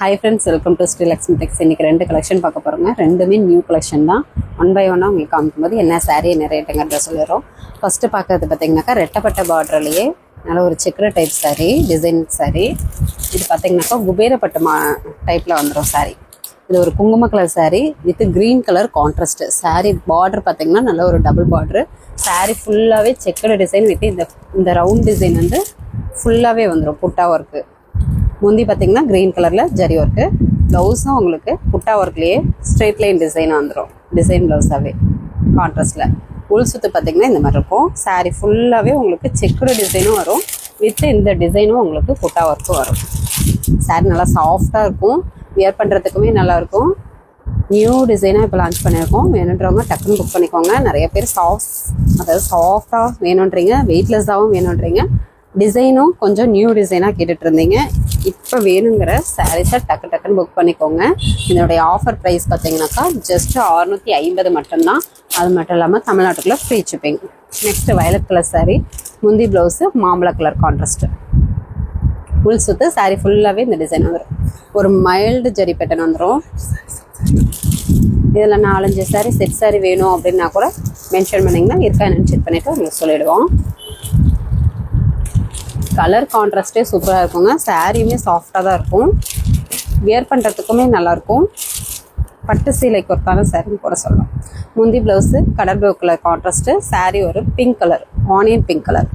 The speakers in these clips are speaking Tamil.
Hi friends, welcome to Sri Lakshmi Textiles. இன்னைக்கு ரெண்டு கலெக்ஷன் பார்க்க போறோங்க. ரெண்டுமே நியூ கலெக்ஷன் தான். ஒன் பை ஒன்னா உங்களுக்கு காமிக்கும்போது என்ன saree என்ன ரேட்டுங்கறத சொல்லிரோம். ஃபர்ஸ்ட் பார்க்கிறது பாத்தீங்கன்னாக்கா ரெட்டப்பட்ட பார்டர்லயே நல்ல ஒரு checked type saree, design saree. இது பாத்தீங்கன்னாக்கா குபேரப்பட்டு டைப்ல வந்துரும் saree. இது ஒரு குங்கும colour saree with green colour contrast. saree border பாத்தீங்கன்னா நல்ல ஒரு டபுள் பார்டர். saree ஃபுல்லாவே செக்குடு டிசைன் வித் இந்த ரவுண்ட் டிசைன் வந்து ஃபுல்லாவே வந்துரும் புட்டா வர்க். முந்தி பார்த்தீங்கன்னா கிரீன் கலரில் ஜரி ஒர்க்கு, ப்ளவுஸும் உங்களுக்கு புட்டா ஒர்க்லேயே ஸ்ட்ரெயிட் லைன் டிசைன் வந்துடும். டிசைன் ப்ளவுஸாகவே கான்ட்ராஸ்டில். உள் சுற்று பார்த்தீங்கன்னா இந்த மாதிரி இருக்கும். சாரீ ஃபுல்லாகவே உங்களுக்கு செக்குடு டிசைனும் வரும், வித் இந்த டிசைனும் உங்களுக்கு புட்டா ஒர்க்கும் வரும். சாரீ நல்லா சாஃப்டாக இருக்கும், வியர் பண்ணுறதுக்குமே நல்லாயிருக்கும். நியூ டிசைனாக இப்போ லான்ச் பண்ணியிருக்கோம். வேணுன்றவங்க டக்குன்னு புக் பண்ணிக்கோங்க. நிறைய பேர் அதாவது சாஃப்டாக வேணுன்றீங்க, வெயிட்லெஸ்ஸாகவும் வேணுன்றீங்க. டிசைனும் கொஞ்சம் நியூ டிசைனாக கேட்டுட்டு இருந்தீங்க. இப்போ வேணுங்கிற சாரீஸை டக்குன்னு புக் பண்ணிக்கோங்க. இதனுடைய ஆஃபர் ப்ரைஸ் பார்த்தீங்கன்னாக்கா ஜஸ்ட் 650 மட்டும்தான். அது மட்டும் இல்லாமல் தமிழ்நாட்டுக்குள்ளே free shipping. Next violet colour sari, முந்தி ப்ளவுஸு மாம்பழ கலர் கான்ட்ராஸ்ட்டு. உள் சுற்று சாரீ ஃபுல்லாகவே இந்த டிசைன் வந்துடும். ஒரு மைல்டு ஜரி பேட்டர்ன் வந்துடும். இதில் 4-5 சாரீ செட் சாரீ வேணும் அப்படின்னா கூட மென்ஷன் பண்ணிங்கன்னா இருக்கா என்னன்னு செக் பண்ணிவிட்டு உங்களுக்கு சொல்லிவிடுவோம். கலர் கான்ட்ராஸ்டே சூப்பராக இருக்குங்க. சாரியுமே சாஃப்டாக தான் இருக்கும், வியர் பண்ணுறதுக்குமே நல்லாயிருக்கும். பட்டு சீலைக்கு ஒர்க்கான சாரின்னு கூட சொல்லலாம். முந்தி ப்ளவுஸு கடல் ப்ளூ கலர் கான்ட்ராஸ்ட்டு. சாரீ ஒரு pink colour, onion pink colour.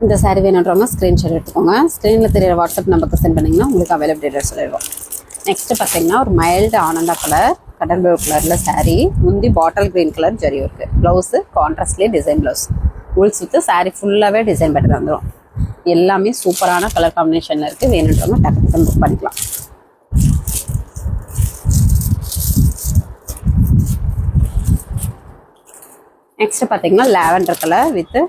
இந்த சாரீ வேணுன்றவங்க ஸ்க்ரீன்ஷாட் எடுத்துக்கோங்க. ஸ்க்ரீனில் தெரியிற வாட்ஸ்அப் நம்பருக்கு சென்ட் பண்ணிங்கன்னா உங்களுக்கு அவைலபிள் டீட்டெயில்ஸ் சொல்லிடுவோம். நெக்ஸ்ட் பார்த்தீங்கன்னா ஒரு மைல்டு ஆனந்தா கலர், கடல் ப்ளூ கலரில் சாரீ, முந்தி bottle green colour zari work, blouse கான்ட்ராஸ்ட்லேயே டிசைன் ப்ளவுஸ். உள் சுற்று சாரீ ஃபுல்லாகவே டிசைன் பேட்டர் வந்துடும். எல்லாமே சூப்பரான கலர் காம்பினேஷனில் இருக்குது. வேணுன்றவங்க டக்குன்னு புக் பண்ணிக்கலாம். நெக்ஸ்ட் பார்த்தீங்கன்னா லாவெண்டர் கலர் வித்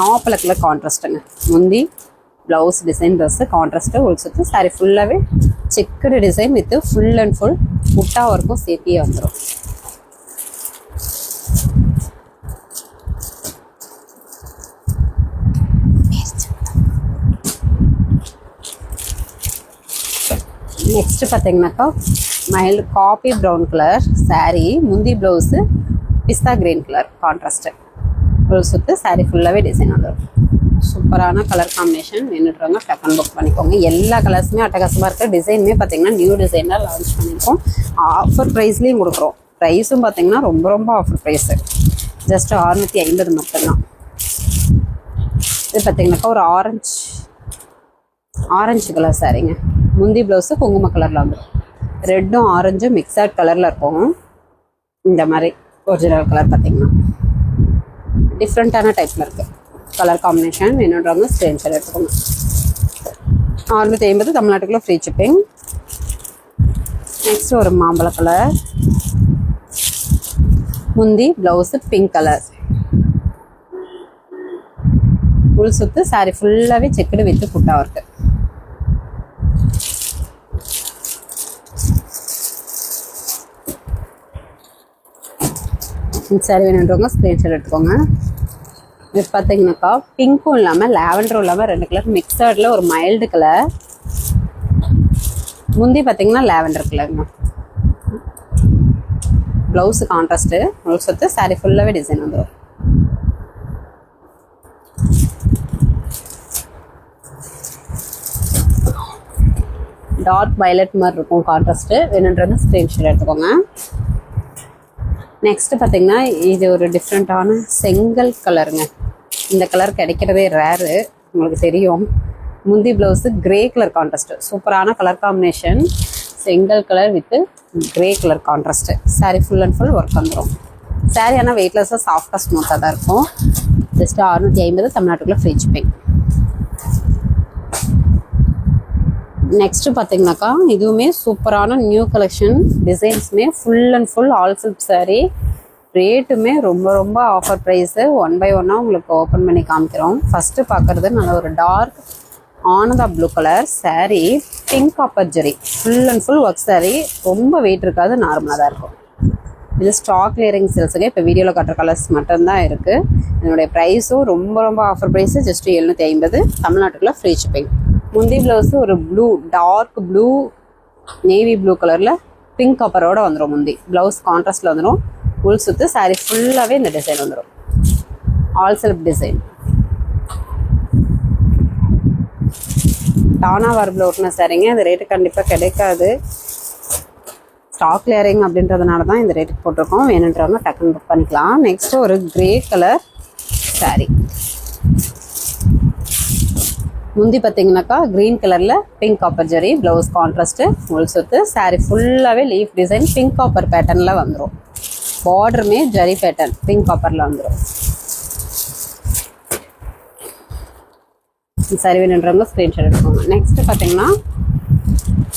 நாப்பல கலர் கான்ட்ராஸ்ட்டுங்க. முந்தி ப்ளவுஸ் டிசைன் ப்ளவுஸு கான்ட்ராஸ்ட்டு. உள் சுற்று சாரீ ஃபுல்லாகவே checked design with full and full புட்டா ஒர்க்கும் சேர்த்தியே வந்துடும். நெக்ஸ்ட் பார்த்தீங்கன்னாக்கா mild coffee brown colour sari, முந்தி ப்ளவுஸு பிஸ்தா கிரீன் கலர் கான்ட்ராஸ்ட்டு. உள் சுற்று சாரீ ஃபுல்லாகவே டிசைன் வந்துடும். சூப்பரான கலர் காம்பினேஷன். வேணுன்றவங்க டக்குன்னு புக் பண்ணிக்கோங்க. எல்லா கலர்ஸுமே அட்டகாசமாக இருக்குது. டிசைனுமே பார்த்தீங்கன்னா நியூ டிசைனாக லான்ச் பண்ணியிருக்கோம். ஆஃபர் ப்ரைஸ்லேயும் கொடுக்குறோம். ப்ரைஸும் பார்த்தீங்கன்னா ரொம்ப ஆஃபர் ப்ரைஸு, ஜஸ்ட் 650 மட்டும்தான். இது பார்த்தீங்கன்னாக்கா ஒரு ஆரஞ்சு கலர் சாரீங்க. முந்தி ப்ளவுஸு குங்கும கலரில் வந்துடும். ரெட்டும் ஆரஞ்சும் மிக்சட் கலரில் இருக்கும். இந்த மாதிரி ஒரிஜினல் கலர் பார்த்தீங்கன்னா டிஃப்ரெண்ட்டான டைப்பில் இருக்குது கலர் காம்பினேஷன். வேணுன்றவங்க ஸ்க்ரீன்ஷாட் எடுத்துக்கோங்க. 650 தமிழ்நாட்டுக்குள்ளே ஃப்ரீ ஷிப்பிங். நெக்ஸ்ட் ஒரு மாம்பழ கலர், முந்தி ப்ளவுஸு பிங்க் கலர். உள் சுற்று சாரீ ஃபுல்லாகவே செக்குடு வித்து புட்டா இருக்கு. சாரி வேணுன்றவங்க ஸ்க்ரீன்ஷாட் எடுத்துக்கோங்க. இது பார்த்தீங்கன்னாக்கா பிங்க்கும் இல்லாமல் லாவெண்டரும் இல்லாமல் 2 கலர் மிக்சடில் ஒரு மைல்டு கலர். முந்தி பார்த்தீங்கன்னா லாவெண்டர் கலருங்க. Blouse contrast. உள் சுற்று சாரீ ஃபுல்லாகவே டிசைன் வந்துடும். டார்க் வயலட் மாதிரி இருக்கும் கான்ட்ராஸ்ட்டு. வேணுன்றது ஸ்க்ரீன்ஷாட் எடுத்துக்கோங்க. நெக்ஸ்ட் பார்த்தீங்கன்னா இது ஒரு டிஃப்ரெண்ட்டான செங்கல் கலருங்க. இந்த கலர் கிடைக்கிறதே ரேரு, உங்களுக்கு தெரியும். முந்தி ப்ளவுஸு கிரே கலர் கான்ட்ராஸ்ட்டு. சூப்பரான கலர் காம்பினேஷன். செங்கல் colour with grey colour contrast. Sari full and full work வந்துடும். சாரீ ஆனால் வெயிட்லெஸ்ஸாக சாஃப்டாக ஸ்மூத்தாக தான் இருக்கும். ஜஸ்ட் 650 தமிழ்நாட்டுக்குள்ளே ஃப்ரீ ஷிப்பிங். நெக்ஸ்ட் பார்த்தீங்கன்னாக்கா இதுவுமே சூப்பரான நியூ கலெக்ஷன். டிசைன்ஸுமே full and full all silk sari. ரேட்டுமே ரொம்ப ஆஃபர் ப்ரைஸு. ஒன் பை ஒன்னாக உங்களுக்கு ஓப்பன் பண்ணி காமிக்கிறோம். ஃபஸ்ட்டு பார்க்குறது நல்ல ஒரு டார்க் ஆனந்தா blue colour saree, pink copper zari, full and full work saree. ரொம்ப வெயிட் இருக்காது, நார்மலாக தான் இருக்கும். இது ஸ்டாக் கிளியரிங் சேல்ஸுக்கு இப்போ வீடியோவில் காட்டுற கலர்ஸ் மட்டும்தான் இருக்குது. என்னுடைய ப்ரைஸும் ரொம்ப ரொம்ப ஆஃபர் ப்ரைஸு ஜஸ்ட் 750. தமிழ்நாட்டுக்குள்ள ஃப்ரீ ஷிப்பிங். முந்தி ப்ளவுஸு ஒரு blue, dark blue, navy blue கலரில் பிங்க் காப்பரோட வந்துடும். முந்தி ப்ளவுஸ் கான்ட்ராஸ்டில் வந்துடும். உள் சுற்று saree ஃபுல்லாகவே இந்த டிசைன் வந்துடும். All self design. டானா வார்பில் ஓட்டின சாரீங்க. இந்த ரேட்டு கண்டிப்பாக கிடைக்காது. ஸ்டாக் கிளியரிங் அப்படின்றதுனால தான் இந்த ரேட்டுக்கு போட்டிருக்கோம். வேணுன்றவங்க டக்குன்னு புக் பண்ணிக்கலாம். நெக்ஸ்ட்டு ஒரு கிரே கலர் சாரீ. முந்தி பார்த்தீங்கன்னாக்கா க்ரீன் கலரில் பிங்க் காப்பர் ஜெரி, ப்ளவுஸ் கான்ட்ராஸ்ட்டு, உள் சுத்து. சாரீ ஃபுல்லாகவே லீஃப் டிசைன் பிங்க் காப்பர் பேட்டர்னில் வந்துடும். பார்டருமே ஜரி பேட்டர்ன் பிங்க் காப்பரில் வந்துடும். சாரி வேணுன்றவங்க ஸ்க்ரீன்ஷாட் எடுத்துக்கோங்க. நெக்ஸ்ட்டு பார்த்தீங்கன்னா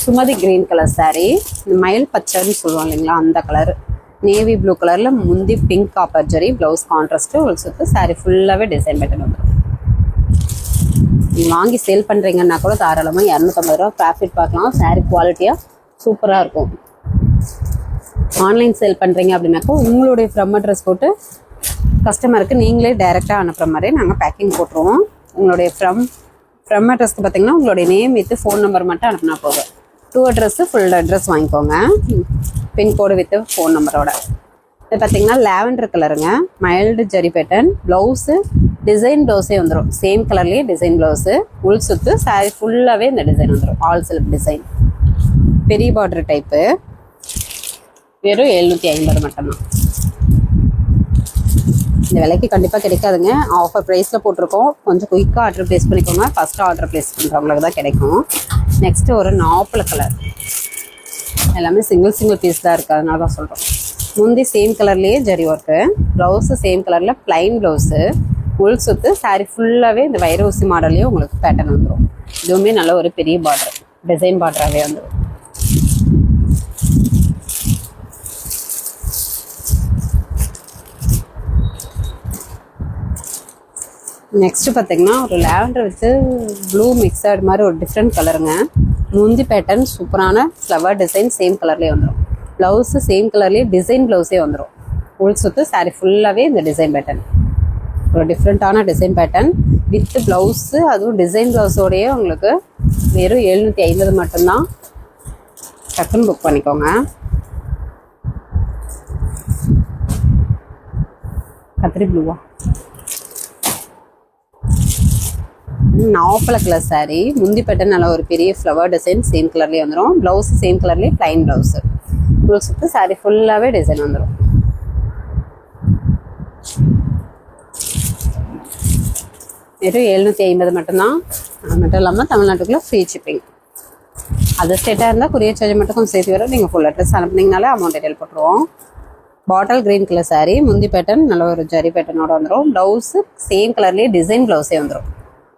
சுமதி கிரீன் கலர் சாரீ. இந்த மயில் பச்சைன்னு சொல்லுவோம் இல்லைங்களா, அந்த கலர். நேவி ப்ளூ கலரில் முந்தி பிங்க் காப்பர் ஜெரி, ப்ளவுஸ் கான்ட்ராஸ்ட்டு, உள் சுத்து. சாரீ ஃபுல்லாகவே டிசைன் பேட்டர்ன் வந்துடும். நீங்கள் வாங்கி சேல் பண்ணுறீங்கன்னா கூட தாராளமாக 250 ரூபா ப்ராஃபிட் பார்க்கலாம். சாரீ குவாலிட்டியாக சூப்பராக இருக்கும். ஆன்லைன் சேல் பண்ணுறீங்க அப்படின்னாக்கா உங்களுடைய ஃப்ரம் அட்ரஸ் போட்டு கஸ்டமருக்கு நீங்களே டைரெக்டாக அனுப்புகிற மாதிரி நாங்கள் பேக்கிங் போட்டுருவோம். உங்களுடைய ஃப்ரம் அட்ரஸ்க்கு பார்த்தீங்கன்னா உங்களுடைய நேம் வித் ஃபோன் நம்பர் மட்டும் அனுப்புனா போதும். டூ அட்ரஸ்ஸு ஃபுல் அட்ரஸ் வாங்கிக்கோங்க, பின்கோடு வித் ஃபோன் நம்பரோட. இது பார்த்தீங்கன்னா லாவெண்டர் கலருங்க, மைல்டு ஜெரி பேட்டர்ன். ப்ளவுஸு டிசைன் ப்ளவுஸே வந்துடும். சேம் கலர்லேயே டிசைன் ப்ளவுஸு. உள் சுத்து. சாரீ ஃபுல்லாகவே இந்த டிசைன் வந்துடும். All self design. பெரிய பார்டர் டைப்பு. வெறும் 750 மட்டும்தான். இந்த விலைக்கு கண்டிப்பாக கிடைக்காதுங்க. ஆஃபர் ப்ரைஸில் போட்டிருக்கோம். கொஞ்சம் குயிக்காக ஆர்டர் ப்ளேஸ் பண்ணிக்கோங்க. ஃபஸ்ட்டு ஆர்டர் ப்ளேஸ் பண்ணுறவங்களுக்கு தான் கிடைக்கும். நெக்ஸ்ட்டு ஒரு நாப்பல கலர். எல்லாமே சிங்கிள் பீஸ் தான் இருக்குது, அதனால தான் சொல்கிறோம். முந்தி சேம் கலர்லேயே ஜரி ஒர்க்கு, ப்ளவுஸு சேம் கலரில் ப்ளைன் ப்ளவுஸு, உள் சுத்து. சாரீ ஃபுல்லாகவே இந்த வைரூசி மாடல்லையும் உங்களுக்கு பேட்டர்ன் வந்துடும். இதுவுமே நல்ல ஒரு பெரிய பார்டர், டிசைன் பார்டராகவே வந்துடும். நெக்ஸ்ட்டு பார்த்தீங்கன்னா ஒரு லாவெண்டர் வித்து ப்ளூ மிக்சட் மாதிரி ஒரு டிஃப்ரெண்ட் கலருங்க. முந்தி பேட்டர்ன் சூப்பரான ஃப்ளவர் டிசைன் சேம் கலர்லேயே வந்துடும். ப்ளவுஸு சேம் கலர்லேயே டிசைன் ப்ளவுஸே வந்துடும். உள் சுத்து. சாரீ ஃபுல்லாகவே இந்த டிசைன் பேட்டர்ன், ஒரு டிஃப்ரெண்ட்டான டிசைன் பேட்டர்ன் வித் ப்ளவுஸு, அதுவும் டிசைன் ப்ளவுஸோடையே உங்களுக்கு வெறும் 750 மட்டும்தான். டக்குன்னு புக் பண்ணிக்கோங்க. கத்திரி ப்ளூவா, நாப்பல கலர் சாரீ. முந்தி பேட்டர்ன் நல்ல ஒரு பெரிய ஃப்ளவர் டிசைன் சேம் கலர்லேயே வந்துடும். ப்ளவுஸ் சேம் கலர்லேயே ப்ளைன் ப்ளவுஸு. உள் சுத்து. சாரீ ஃபுல்லாகவே டிசைன் வந்துடும். வெறும் 750 மட்டும்தான். அது மட்டும் இல்லாமல் தமிழ்நாட்டுக்குள்ளே ஃப்ரீ ஷிப்பிங். அதர் ஸ்டேட்டாக இருந்தால் கொரியர் சார்ஜ் மட்டும் கொஞ்சம் சேர்த்து வரும். நீங்கள் ஃபுல் அட்ரஸ் அனுப்புனீங்கனாலே அமௌண்ட் டீட்டெயில் போட்டுருவோம். பாட்டில் கிரீன் கலர் சாரீ. முந்தி பேட்டர்ன் நல்ல ஒரு ஜரி பேட்டர்னோட வந்துடும். ப்ளவுஸு சேம் கலர்லேயே டிசைன் ப்ளவுஸே வந்துடும்.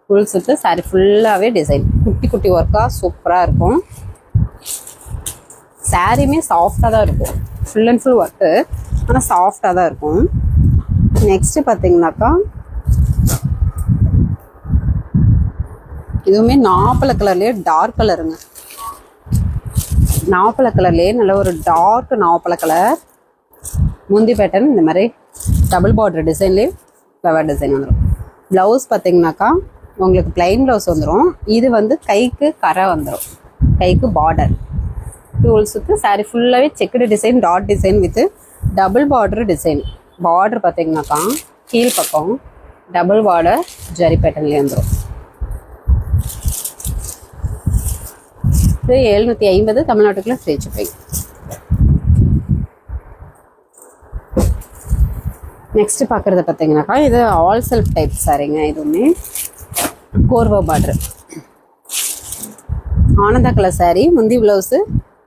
ஃபுல் சுத்து. சாரீ ஃபுல்லாகவே டிசைன் குட்டி குட்டி ஒர்க்காக சூப்பராக இருக்கும். சாரீமே சாஃப்டாக தான் இருக்கும். ஃபுல் அண்ட் ஃபுல் ஒர்க்கு, ஆனால் சாஃப்டாக தான் இருக்கும். நெக்ஸ்ட்டு பார்த்தீங்கன்னாக்கா இதுவுமே நாப்பல கலர்லேயே டார்க் கலருங்க. நாப்பல கலர்லேயே நல்ல ஒரு டார்க் நாப்பல கலர். முந்தி பேட்டர்ன் இந்த மாதிரி டபுள் பார்டர் டிசைன்லேயே ஃப்ளவர் டிசைன் வந்துடும். ப்ளவுஸ் பார்த்தீங்கன்னாக்கா உங்களுக்கு ப்ளைன் ப்ளவுஸ் வந்துடும். இது வந்து கைக்கு கரை வந்துடும், கைக்கு பார்டர். டூல் சுற்று. சாரீ ஃபுல்லாகவே checked design, dot design with double border design. Border பார்த்தீங்கன்னாக்கா கீழ் பக்கம் டபுள் பார்டர் ஜரி பேட்டர்ன்லேயே வந்துடும். இது 750. தமிழ்நாட்டுக்குள்ள ஃப்ரீ ஷிப்பிங். நெக்ஸ்ட் பார்க்குறது பார்த்தீங்கன்னாக்கா இது ஆல் செல்ஃப் டைப் சாரீங்க. இதுவுமே கோர்வா பார்டர் ஆனந்தா கலர் சாரீ. முந்தி ப்ளவுஸு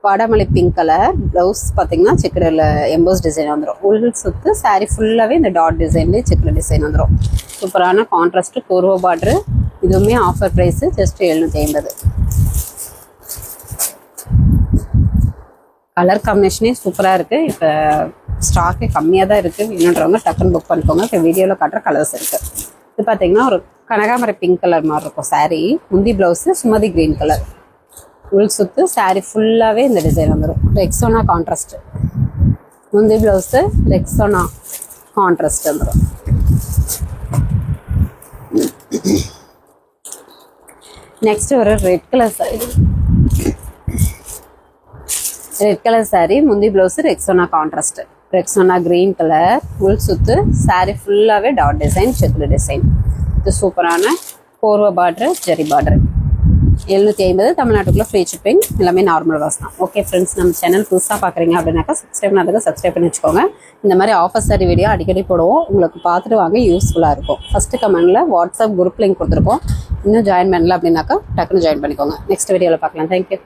வாடாமலை பிங்க் கலர். ப்ளவுஸ் பார்த்தீங்கன்னா செக்குடில் எம்போஸ் டிசைன் வந்துடும். உள் சுத்து. சாரீ ஃபுல்லாகவே இந்த டாட் டிசைன்லேயே செக்குடு டிசைன் வந்துடும். சூப்பரான கான்ட்ராஸ்ட்டு கோர்வா பார்டரு. இதுவுமே ஆஃபர் ப்ரைஸு ஜஸ்ட் 750. கலர் காம்பினேஷனே சூப்பராக இருக்குது. இப்போ ஸ்டாக்கே கம்மியாக தான் இருக்குது. வேணுன்றவங்க டக்குன்னு புக் பண்ணிக்கோங்க. இப்போ வீடியோவில் காட்டுற கலர்ஸ் இருக்குது. இது பார்த்தீங்கன்னா ஒரு கனகாமரை பிங்க் கலர் மாதிரி இருக்கும் saree. முந்தி ப்ளவுஸு சுமதி கிரீன் கலர். உள் சுத்து saree ஃபுல்லாகவே இந்த டிசைன் வந்துடும். Rexona contrast. முந்தி ப்ளவுஸு ரெக்ஸோனா கான்ட்ராஸ்ட் வந்துடும். நெக்ஸ்ட் ஒரு red colour saree. Red colour saree. முந்தி blouse Rexona contrast. Rexona green colour. உள் சுத்து saree ஃபுல்லாகவே டாட் டிசைன், செக்குடு டிசைன். இது சூப்பரான கோர்வ பார்டர், ஜெரி பார்டர். 750 தமிழ்நாட்டுக்குள்ளே ஃப்ரீ ஷிப்பிங். எல்லாமே நார்மல் வாஸ் தான். ஓகே ஃப்ரெண்ட்ஸ், நம்ம சேனல் புதுசாக பார்க்குறீங்க அப்படின்னாக்கா சப்ஸ்கிரைப் பண்ணி வச்சுக்கோங்க. இந்த மாதிரி ஆஃபர் சாரி வீடியோ அடிக்கடி போடுவோம். உங்களுக்கு பார்த்துட்டு வாங்க, யூஸ்ஃபுல்லாக இருக்கும். ஃபஸ்ட்டு கமெண்டில் வாட்ஸ்அப் குரூப் லிங்க் கொடுத்துருக்கோம். இன்னும் ஜாயின் பண்ணல அப்படின்னாக்கா டக்குன்னு ஜாயின் பண்ணிக்கோங்க. நெக்ஸ்ட் வீடியோவில் பார்க்கலாம். தேங்க்யூ.